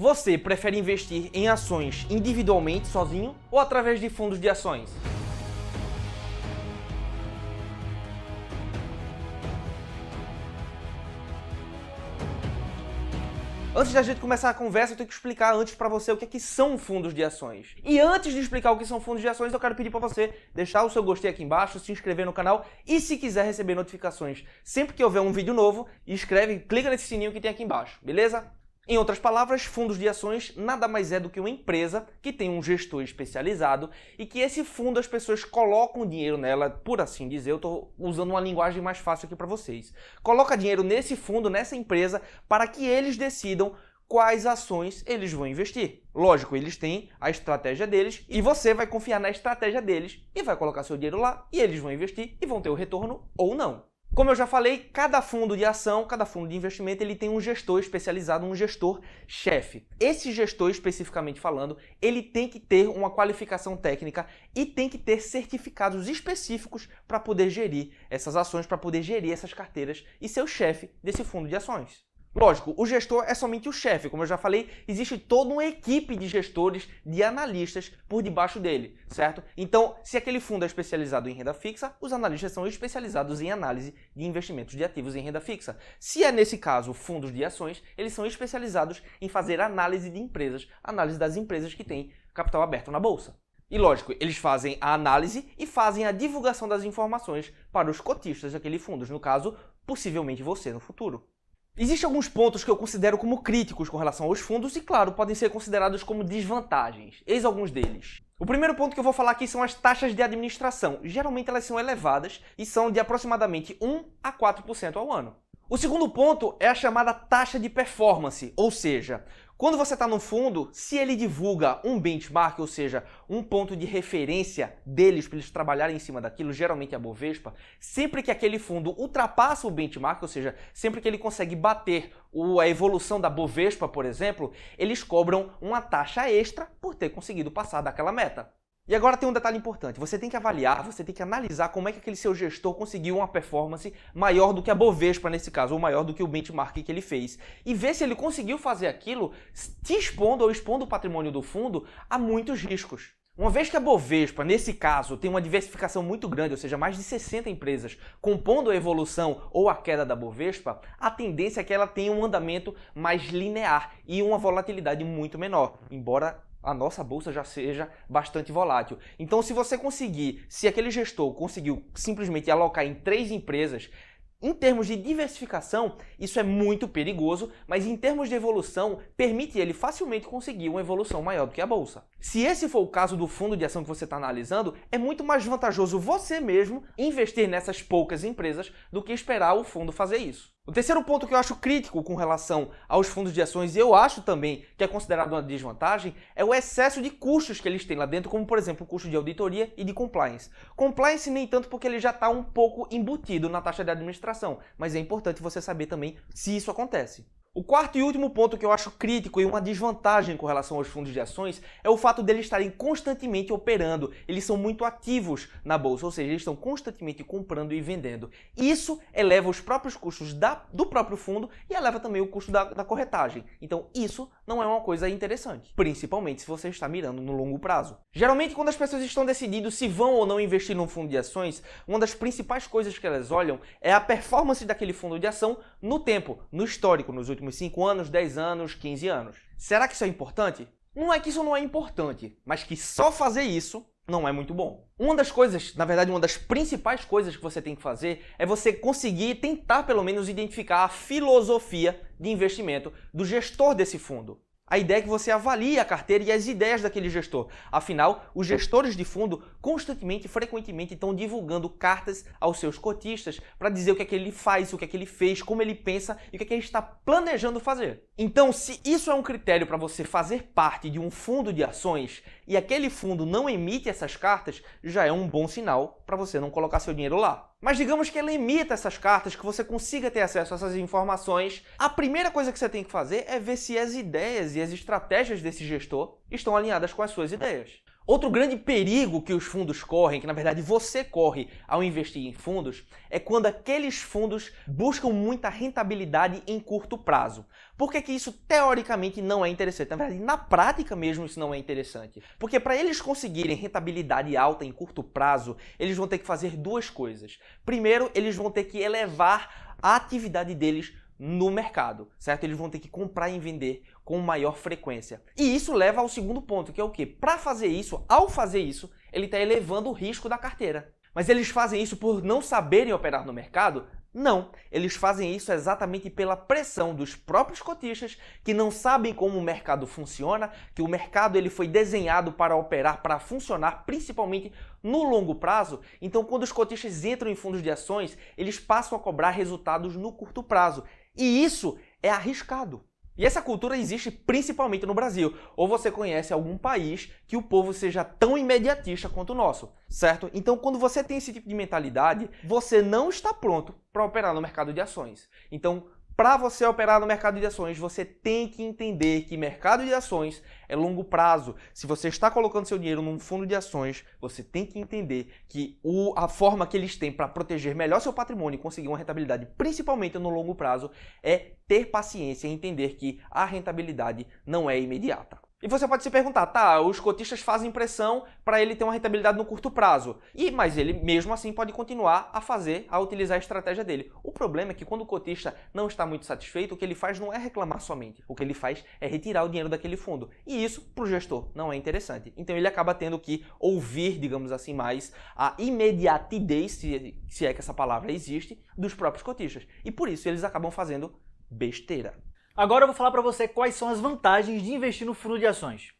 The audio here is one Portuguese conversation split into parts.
Você prefere investir em ações individualmente, sozinho, ou através de fundos de ações? Antes da gente começar a conversa, eu tenho que explicar antes para você o que são fundos de ações. E antes de explicar o que são fundos de ações, eu quero pedir para você deixar o seu gostei aqui embaixo, se inscrever no canal e se quiser receber notificações sempre que houver um vídeo novo, clica nesse sininho que tem aqui embaixo, beleza? Em outras palavras, fundos de ações nada mais é do que uma empresa que tem um gestor especializado e que esse fundo as pessoas colocam dinheiro nela, por assim dizer, eu estou usando uma linguagem mais fácil aqui para vocês. Coloca dinheiro nesse fundo, nessa empresa, para que eles decidam quais ações eles vão investir. Lógico, eles têm a estratégia deles e você vai confiar na estratégia deles e vai colocar seu dinheiro lá e eles vão investir e vão ter o retorno ou não. Como eu já falei, cada fundo de ação, cada fundo de investimento, ele tem um gestor especializado, um gestor-chefe. Esse gestor, especificamente falando, ele tem que ter uma qualificação técnica e tem que ter certificados específicos para poder gerir essas ações, para poder gerir essas carteiras e ser o chefe desse fundo de ações. Lógico, o gestor é somente o chefe, como eu já falei, existe toda uma equipe de gestores, de analistas por debaixo dele, certo? Então, se aquele fundo é especializado em renda fixa, os analistas são especializados em análise de investimentos de ativos em renda fixa. Se é nesse caso fundos de ações, eles são especializados em fazer análise de empresas, análise das empresas que têm capital aberto na bolsa. E lógico, eles fazem a análise e fazem a divulgação das informações para os cotistas daquele fundo, no caso, possivelmente você no futuro. Existem alguns pontos que eu considero como críticos com relação aos fundos e, claro, podem ser considerados como desvantagens. Eis alguns deles. O primeiro ponto que eu vou falar aqui são as taxas de administração. Geralmente elas são elevadas e são de aproximadamente 1 a 4% ao ano. O segundo ponto é a chamada taxa de performance, ou seja, quando você está no fundo, se ele divulga um benchmark, ou seja, um ponto de referência deles para eles trabalharem em cima daquilo, geralmente é a Bovespa, sempre que aquele fundo ultrapassa o benchmark, ou seja, sempre que ele consegue bater a evolução da Bovespa, por exemplo, eles cobram uma taxa extra por ter conseguido passar daquela meta. E agora tem um detalhe importante, você tem que avaliar, você tem que analisar como é que aquele seu gestor conseguiu uma performance maior do que a Bovespa nesse caso, ou maior do que o benchmark que ele fez. E ver se ele conseguiu fazer aquilo te expondo ou expondo o patrimônio do fundo a muitos riscos. Uma vez que a Bovespa, nesse caso, tem uma diversificação muito grande, ou seja, mais de 60 empresas compondo a evolução ou a queda da Bovespa, a tendência é que ela tenha um andamento mais linear e uma volatilidade muito menor, embora a nossa bolsa já seja bastante volátil. Então, se aquele gestor conseguiu simplesmente alocar em 3 empresas, em termos de diversificação, isso é muito perigoso, mas em termos de evolução, permite ele facilmente conseguir uma evolução maior do que a bolsa. Se esse for o caso do fundo de ação que você está analisando, é muito mais vantajoso você mesmo investir nessas poucas empresas do que esperar o fundo fazer isso. O terceiro ponto que eu acho crítico com relação aos fundos de ações, e eu acho também que é considerado uma desvantagem, é o excesso de custos que eles têm lá dentro, como por exemplo o custo de auditoria e de compliance. Compliance nem tanto porque ele já está um pouco embutido na taxa de administração, mas é importante você saber também se isso acontece. O quarto e último ponto que eu acho crítico e uma desvantagem com relação aos fundos de ações é o fato deles estarem constantemente operando. Eles são muito ativos na bolsa, ou seja, eles estão constantemente comprando e vendendo. Isso eleva os próprios custos do próprio fundo e eleva também o custo da corretagem. Então isso não é uma coisa interessante, principalmente se você está mirando no longo prazo. Geralmente, quando as pessoas estão decidindo se vão ou não investir num fundo de ações, uma das principais coisas que elas olham é a performance daquele fundo de ação no tempo, no histórico, nos últimos 5 anos, 10 anos, 15 anos. Será que isso é importante? Não é que isso não é importante, mas que só fazer isso não é muito bom. Uma das coisas, na verdade, uma das principais coisas que você tem que fazer é você conseguir tentar pelo menos identificar a filosofia de investimento do gestor desse fundo. A ideia é que você avalie a carteira e as ideias daquele gestor. Afinal, os gestores de fundo constantemente e frequentemente estão divulgando cartas aos seus cotistas para dizer o que é que ele faz, o que é que ele fez, como ele pensa e o que é que ele está planejando fazer. Então, se isso é um critério para você fazer parte de um fundo de ações e aquele fundo não emite essas cartas, já é um bom sinal para você não colocar seu dinheiro lá. Mas digamos que ele emita essas cartas, que você consiga ter acesso a essas informações, a primeira coisa que você tem que fazer é ver se as ideias e as estratégias desse gestor estão alinhadas com as suas ideias. Outro grande perigo que os fundos correm, que na verdade você corre ao investir em fundos, é quando aqueles fundos buscam muita rentabilidade em curto prazo. Por que que isso teoricamente não é interessante? Na verdade, na prática mesmo isso não é interessante. Porque para eles conseguirem rentabilidade alta em curto prazo, eles vão ter que fazer duas coisas. Primeiro, eles vão ter que elevar a atividade deles no mercado, certo? Eles vão ter que comprar e vender com maior frequência. E isso leva ao segundo ponto, que é o quê? Para fazer isso, ao fazer isso, ele está elevando o risco da carteira. Mas eles fazem isso por não saberem operar no mercado? Não, eles fazem isso exatamente pela pressão dos próprios cotistas que não sabem como o mercado funciona, que o mercado ele foi desenhado para operar, para funcionar principalmente no longo prazo. Então, quando os cotistas entram em fundos de ações, eles passam a cobrar resultados no curto prazo. E isso é arriscado. E essa cultura existe principalmente no Brasil. Ou você conhece algum país que o povo seja tão imediatista quanto o nosso, certo? Então, quando você tem esse tipo de mentalidade, você não está pronto para operar no mercado de ações. Então, para você operar no mercado de ações, você tem que entender que mercado de ações é longo prazo. Se você está colocando seu dinheiro num fundo de ações, você tem que entender que a forma que eles têm para proteger melhor seu patrimônio e conseguir uma rentabilidade, principalmente no longo prazo, é ter paciência e entender que a rentabilidade não é imediata. E você pode se perguntar, tá, os cotistas fazem pressão para ele ter uma rentabilidade no curto prazo, mas ele mesmo assim pode continuar a utilizar a estratégia dele. O problema é que quando o cotista não está muito satisfeito, o que ele faz não é reclamar somente, o que ele faz é retirar o dinheiro daquele fundo. E isso, para o gestor, não é interessante. Então ele acaba tendo que ouvir, digamos assim, mais a imediatidez, se é que essa palavra existe, dos próprios cotistas. E por isso eles acabam fazendo besteira. Agora eu vou falar para você quais são as vantagens de investir no fundo de ações.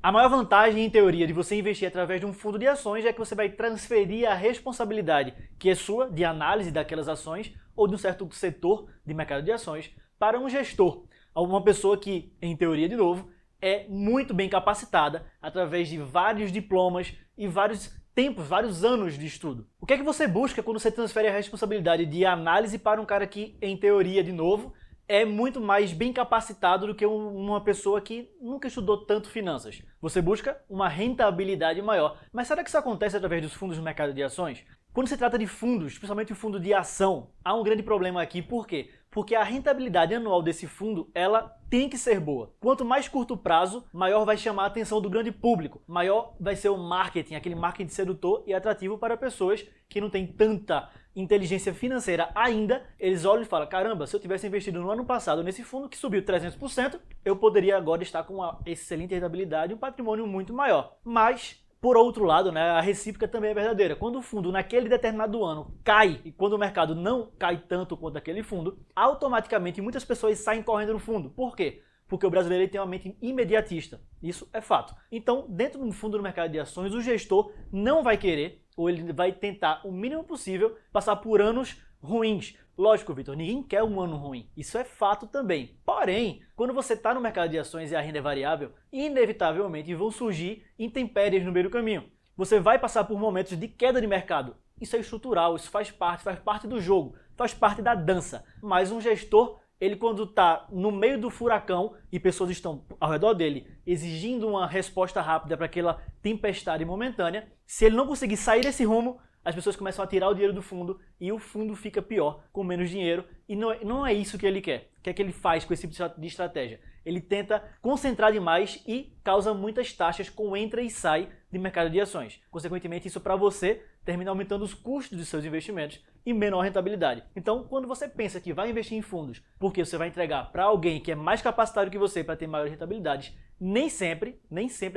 A maior vantagem, em teoria, de você investir através de um fundo de ações é que você vai transferir a responsabilidade que é sua de análise daquelas ações ou de um certo setor de mercado de ações para um gestor, uma pessoa que, em teoria de novo, é muito bem capacitada através de vários diplomas e vários anos de estudo. O que é que você busca quando você transfere a responsabilidade de análise para um cara que, em teoria de novo, é muito mais bem capacitado do que uma pessoa que nunca estudou tanto finanças? Você busca uma rentabilidade maior. Mas será que isso acontece através dos fundos no mercado de ações? Quando se trata de fundos, principalmente o fundo de ação, há um grande problema aqui. Por quê? Porque a rentabilidade anual desse fundo, ela tem que ser boa. Quanto mais curto prazo, maior vai chamar a atenção do grande público, maior vai ser o marketing, aquele marketing sedutor e atrativo para pessoas que não têm tanta inteligência financeira ainda. Eles olham e falam, caramba, se eu tivesse investido no ano passado nesse fundo que subiu 300%, eu poderia agora estar com uma excelente rentabilidade e um patrimônio muito maior. Mas, por outro lado, né, a recíproca também é verdadeira. Quando o fundo naquele determinado ano cai, e quando o mercado não cai tanto quanto aquele fundo, automaticamente muitas pessoas saem correndo no fundo. Por quê? Porque o brasileiro ele tem uma mente imediatista. Isso é fato. Então, dentro do fundo do mercado de ações, o gestor não vai querer, ou ele vai tentar o mínimo possível, passar por anos ruins. Lógico, Vitor, ninguém quer um ano ruim. Isso é fato também. Porém, quando você está no mercado de ações e a renda é variável, inevitavelmente vão surgir intempéries no meio do caminho. Você vai passar por momentos de queda de mercado. Isso é estrutural, isso faz parte do jogo, faz parte da dança. Mas um gestor, ele quando está no meio do furacão e pessoas estão ao redor dele exigindo uma resposta rápida para aquela tempestade momentânea, se ele não conseguir sair desse rumo, as pessoas começam a tirar o dinheiro do fundo e o fundo fica pior, com menos dinheiro, e não é isso que ele quer. O que é que ele faz com esse tipo de estratégia? Ele tenta concentrar demais e causa muitas taxas com entra e sai de mercado de ações. Consequentemente, isso para você termina aumentando os custos dos seus investimentos e menor rentabilidade. Então, quando você pensa que vai investir em fundos porque você vai entregar para alguém que é mais capacitado que você para ter maiores rentabilidades, nem sempre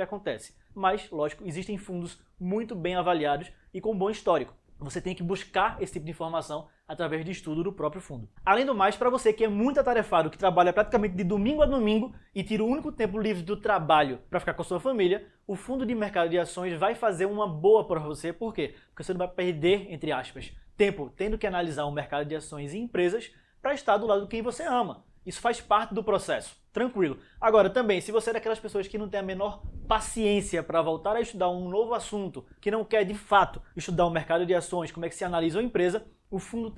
acontece. Mas, lógico, existem fundos muito bem avaliados e com bom histórico. Você tem que buscar esse tipo de informação através de estudo do próprio fundo. Além do mais, para você que é muito atarefado, que trabalha praticamente de domingo a domingo e tira o único tempo livre do trabalho para ficar com a sua família, o fundo de mercado de ações vai fazer uma boa para você. Por quê? Porque você não vai perder, entre aspas, tempo tendo que analisar o mercado de ações e empresas para estar do lado de quem você ama. Isso faz parte do processo, tranquilo. Agora, também, se você é daquelas pessoas que não tem a menor paciência para voltar a estudar um novo assunto, que não quer de fato estudar o mercado de ações, como é que se analisa uma empresa, o fundo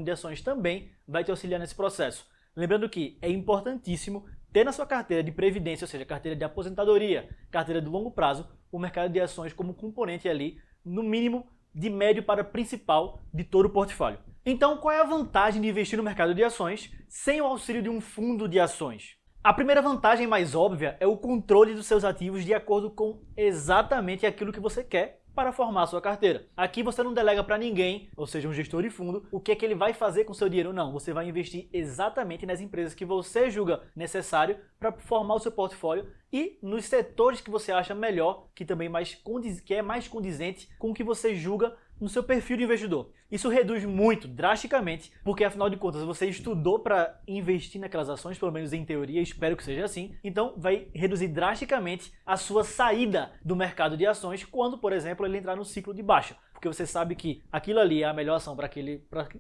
de ações também vai te auxiliar nesse processo. Lembrando que é importantíssimo ter na sua carteira de previdência, ou seja, carteira de aposentadoria, carteira de longo prazo, o mercado de ações como componente ali, no mínimo, de médio para principal de todo o portfólio. Então, qual é a vantagem de investir no mercado de ações sem o auxílio de um fundo de ações? A primeira vantagem mais óbvia é o controle dos seus ativos de acordo com exatamente aquilo que você quer para formar a sua carteira. Aqui você não delega para ninguém, ou seja, um gestor de fundo, o que é que ele vai fazer com o seu dinheiro. Não, você vai investir exatamente nas empresas que você julga necessário para formar o seu portfólio e nos setores que você acha melhor, que também é mais condizente com o que você julga no seu perfil de investidor. Isso reduz muito, drasticamente, porque afinal de contas você estudou para investir naquelas ações, pelo menos em teoria, espero que seja assim. Então vai reduzir drasticamente a sua saída do mercado de ações quando, por exemplo, ele entrar no ciclo de baixa. Porque você sabe que aquilo ali é a melhor ação para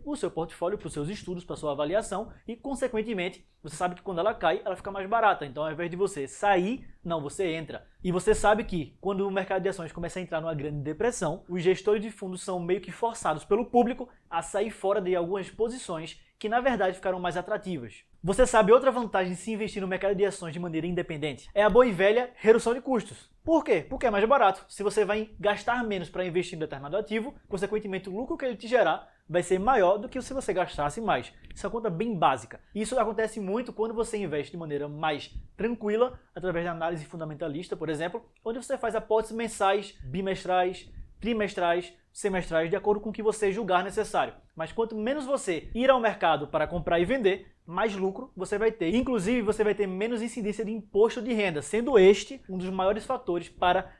o seu portfólio, para os seus estudos, para a sua avaliação e, consequentemente, você sabe que quando ela cai, ela fica mais barata. Então, ao invés de você sair, não, você entra. E você sabe que quando o mercado de ações começa a entrar numa grande depressão, os gestores de fundos são meio que forçados pelo público a sair fora de algumas posições que, na verdade, ficaram mais atrativas. Você sabe outra vantagem de se investir no mercado de ações de maneira independente? É a boa e velha redução de custos. Por quê? Porque é mais barato. Se você vai gastar menos para investir em determinado ativo, consequentemente o lucro que ele te gerar vai ser maior do que se você gastasse mais. Isso é uma conta bem básica. Isso acontece muito quando você investe de maneira mais tranquila, através da análise fundamentalista, por exemplo, onde você faz aportes mensais, bimestrais, trimestrais, semestrais, de acordo com o que você julgar necessário. Mas quanto menos você ir ao mercado para comprar e vender, mais lucro você vai ter. Inclusive, você vai ter menos incidência de imposto de renda, sendo este um dos maiores fatores para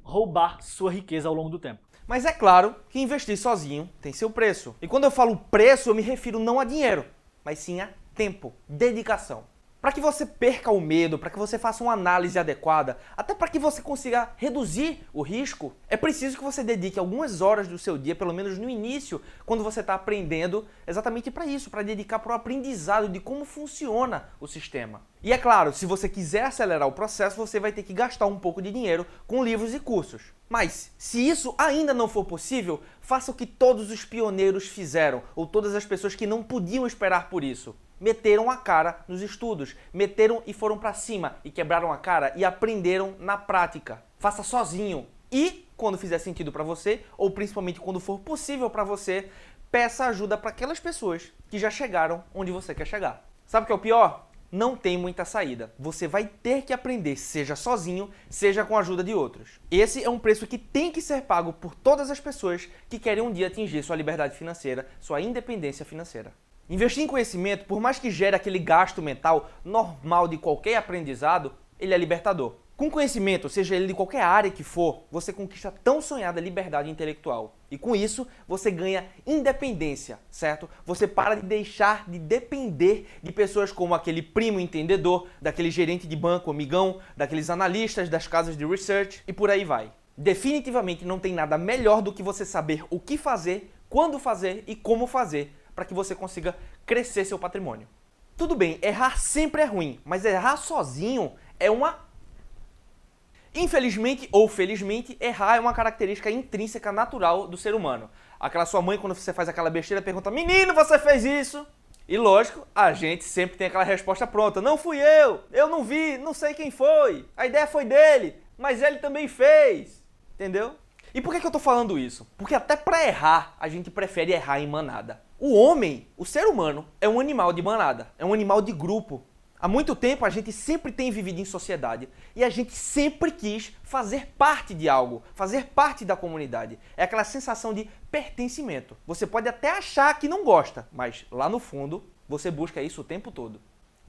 roubar sua riqueza ao longo do tempo. Mas é claro que investir sozinho tem seu preço. E quando eu falo preço, eu me refiro não a dinheiro, mas sim a tempo, dedicação. Para que você perca o medo, para que você faça uma análise adequada, até para que você consiga reduzir o risco, é preciso que você dedique algumas horas do seu dia, pelo menos no início, quando você está aprendendo, exatamente para isso, para dedicar para o aprendizado de como funciona o sistema. E é claro, se você quiser acelerar o processo, você vai ter que gastar um pouco de dinheiro com livros e cursos. Mas, se isso ainda não for possível, faça o que todos os pioneiros fizeram, ou todas as pessoas que não podiam esperar por isso. Meteram a cara nos estudos, meteram e foram para cima, e quebraram a cara e aprenderam na prática. Faça sozinho. E, quando fizer sentido para você, ou principalmente quando for possível para você, peça ajuda para aquelas pessoas que já chegaram onde você quer chegar. Sabe o que é o pior? Não tem muita saída. Você vai ter que aprender, seja sozinho, seja com a ajuda de outros. Esse é um preço que tem que ser pago por todas as pessoas que querem um dia atingir sua liberdade financeira, sua independência financeira. Investir em conhecimento, por mais que gere aquele gasto mental normal de qualquer aprendizado, ele é libertador. Com conhecimento, seja ele de qualquer área que for, você conquista a tão sonhada liberdade intelectual. E com isso, você ganha independência, certo? Você para de deixar de depender de pessoas como aquele primo entendedor, daquele gerente de banco amigão, daqueles analistas das casas de research e por aí vai. Definitivamente não tem nada melhor do que você saber o que fazer, quando fazer e como fazer para que você consiga crescer seu patrimônio. Tudo bem, errar sempre é ruim, mas errar sozinho é uma... Infelizmente ou felizmente, errar é uma característica intrínseca natural do ser humano. Aquela sua mãe, quando você faz aquela besteira, pergunta: menino, você fez isso? E lógico, a gente sempre tem aquela resposta pronta: não fui eu não vi, não sei quem foi, a ideia foi dele, mas ele também fez. Entendeu? E por que eu tô falando isso? Porque até para errar, a gente prefere errar em manada. O homem, o ser humano, é um animal de manada, é um animal de grupo. Há muito tempo a gente sempre tem vivido em sociedade e a gente sempre quis fazer parte de algo, fazer parte da comunidade. É aquela sensação de pertencimento. Você pode até achar que não gosta, mas lá no fundo você busca isso o tempo todo.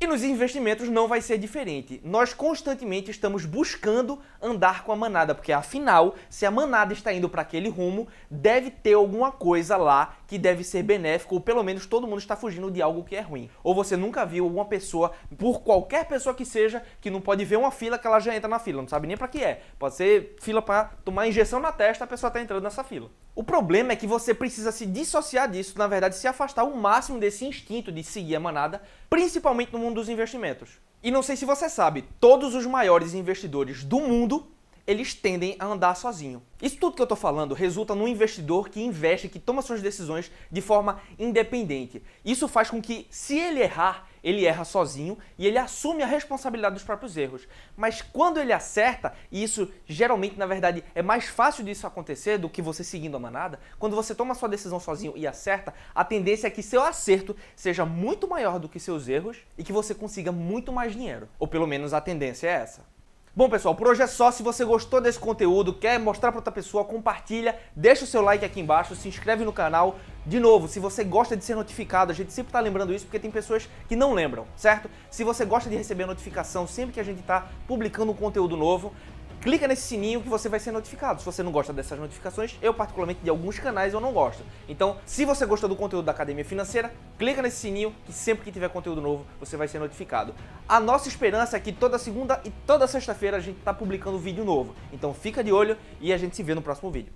E nos investimentos não vai ser diferente. Nós constantemente estamos buscando andar com a manada, porque afinal, se a manada está indo para aquele rumo, deve ter alguma coisa lá que deve ser benéfico, ou pelo menos todo mundo está fugindo de algo que é ruim. Ou você nunca viu alguma pessoa, por qualquer pessoa que seja, que não pode ver uma fila que ela já entra na fila, não sabe nem para que é. Pode ser fila para tomar injeção na testa, a pessoa está entrando nessa fila. O problema é que você precisa se dissociar disso, na verdade se afastar o máximo desse instinto de seguir a manada, principalmente no mundo dos investimentos. E não sei se você sabe, todos os maiores investidores do mundo, eles tendem a andar sozinho. Isso tudo que eu estou falando resulta num investidor que investe, que toma suas decisões de forma independente. Isso faz com que, se ele errar, ele erra sozinho e ele assume a responsabilidade dos próprios erros. Mas quando ele acerta, e isso geralmente, na verdade, é mais fácil disso acontecer do que você seguindo a manada, quando você toma a sua decisão sozinho e acerta, a tendência é que seu acerto seja muito maior do que seus erros e que você consiga muito mais dinheiro. Ou pelo menos a tendência é essa. Bom, pessoal, por hoje é só. Se você gostou desse conteúdo, quer mostrar para outra pessoa, compartilha, deixa o seu like aqui embaixo, se inscreve no canal. De novo, se você gosta de ser notificado, a gente sempre tá lembrando isso porque tem pessoas que não lembram, certo? Se você gosta de receber a notificação sempre que a gente tá publicando um conteúdo novo, clica nesse sininho que você vai ser notificado. Se você não gosta dessas notificações, eu particularmente de alguns canais eu não gosto. Então, se você gostou do conteúdo da Academia Financeira, clica nesse sininho que sempre que tiver conteúdo novo, você vai ser notificado. A nossa esperança é que toda segunda e toda sexta-feira a gente tá publicando vídeo novo. Então fica de olho e a gente se vê no próximo vídeo.